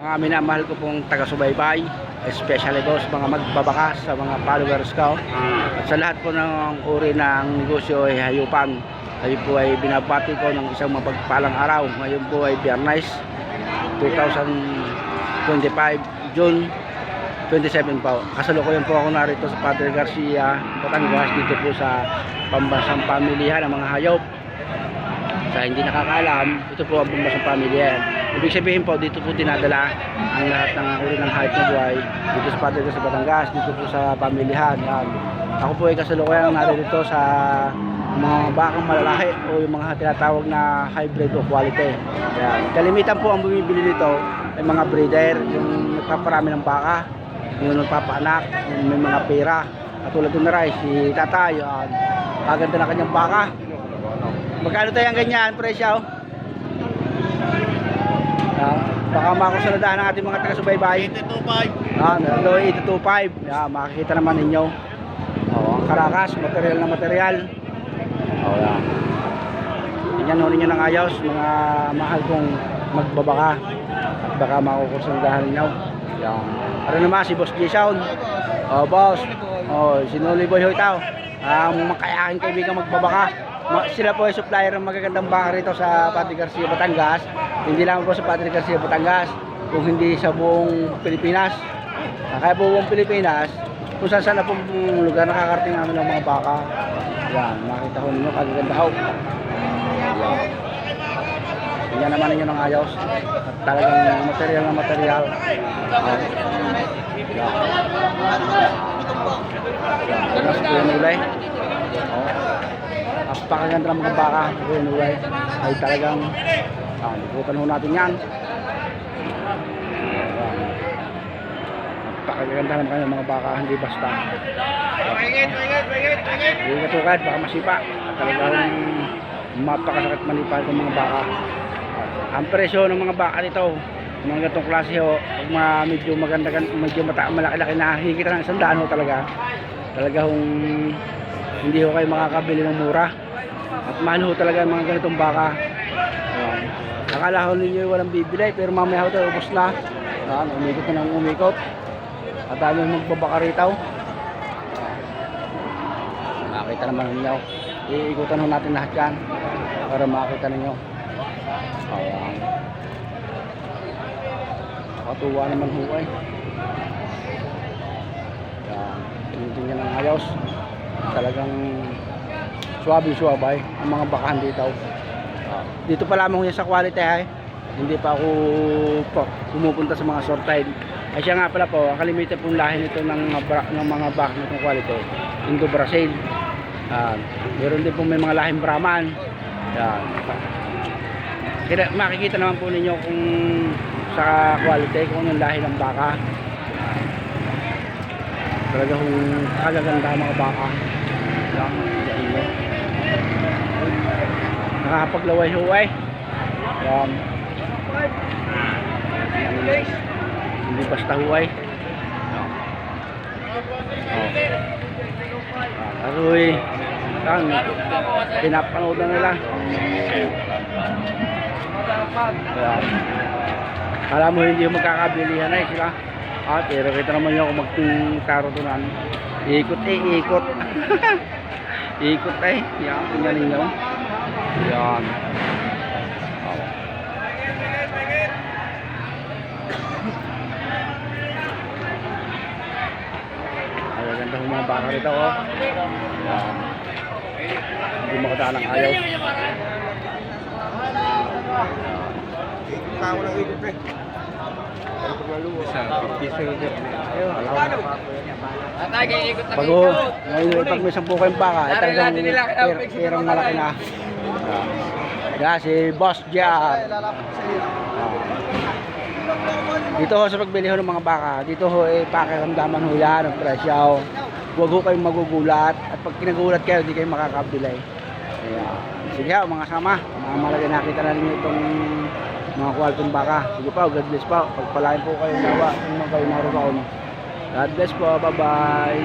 Mga minamahal ko pong taga-subaybay, especially po sa mga magbabakas, sa mga followers ko. At sa lahat po ng uri ng negosyo ay hayupan. Kayo po ay binabati ko ng isang mapagpalang araw. Ngayon po ay Biyernes 2025, June 27 po. Kasalukuyan po ako narito sa Padre Garcia, Batangas, dito po sa pambansang pamilihan ng mga hayop. Sa hindi nakakaalam, ito po ang pambansang pamilihan. Ibig sabihin po, dito po dinadala ang lahat ng uri ng hayop na buhay dito sa Padre Garcia, Batangas, dito po sa pamilihan. Yan. Ako po ay kasalukuyan narito sa mga bakang malalaki o yung mga tinatawag na hybrid o quality. Yan. Kalimitan po ang bumibili nito ay mga breeder, yung nagpaparami ng baka, yung nagpapaanak, yung may mga pera. Katulad doon na rin, si tatay, kaganda na kanyang baka. Magkano tayo ang ganyan, presyo? Baka makusaladahan ng ating mga taga-subaybay. 825. Makikita naman ninyo. Ang karakas, material na material. Yan. Tingnan ho ninyo ng ayos, mga mahal kong magbabaka. At baka makukusaladahan ninyo. Yan. Ano naman, si Boss Jason. Boss. Sinuli Boy Hoytaw. Ang makayaking kaibigan magbabaka. Sila po ay supplier ng magagandang baka rito sa Padre Garcia, Batangas. Hindi lang po sa Padre Garcia, Batangas, kung hindi sa buong Pilipinas. Kaya po buong Pilipinas, kung saan na pong lugar nakakarating namin ng mga baka. Yan, makita ko ninyo, kagaganda ho. Yan. Tingnan naman ninyo ng ayos. At talagang material na material. Yan. Yan, yan, ulay. Napakaganda ng mga baka, ulay. Ay talagang ikutan ho natin yan. Napakaganda ng mga baka, hindi basta. Hindi katukad, baka masipa. At talagang mapakasakit manipa ng mga baka. Ang presyo ng mga baka dito, mga ganitong klase ho, pag medyo maganda, medyo malaki-laki na, higit ng 100 ho talaga. Talagang hindi ho kayo makakabili ng mura. At mahal ho talaga mga ganitong baka. Akala ho ninyo walang bibili, pero mamaya ho tayo ubos na. Umikot na ng umikot. At dami magbabaka rito. Makita naman ninyo. Iikutan ho natin lahat yan para makita ninyo. Ayan. Katuwa naman ho ay. Ayan. Tinitingnan ng ayos. Talagang suwabe-suwabay ang mga bakahan dito. Dito pa lamang yan sa quality ay. Hindi pa ako pumupunta sa mga sortide. Ay siya nga pala po, ang kalimitan pong lahi nito ng mga baka nitong quality, Indo Brazil. Meron din po may mga lahing Brahman. Yan. Makikita naman po ninyo kung sa quality kung anong lahi ng baka. Talaga kung kagaganda mga baka. Yan. Nakakapaglaway-huway. Yan. Hindi basta huway. Aroy. Yan. Pinapanood na nila. Yan. Alam mo hindi magkakabilihan na sila. Pero kita naman nyo kung magkarotunan. Ikot ikot. Ikot yan. Tingnan ninyo. Yan. Ay, ganda ng mga baka rito. Yan. Hindi makadaan ang ayaw. Ikaw lang ikot pre. Bago, ngayon pag may 10 kayong baka, talagang perang malaki na. Yan, si Boss Jar. Dito ho sa pagbili ho ng mga baka, dito ho pakiramdaman ho yan ang presyo. Huwag ho kayong magugulat at pag kinagulat kayo, hindi kayo makakabili. Sige ho mga sama, malagay nakita na ninyo itong mga kwalitong baka. Sige po, God bless po. Pagpalain po kayo nawa kung kayo naroon. God bless po, bye bye.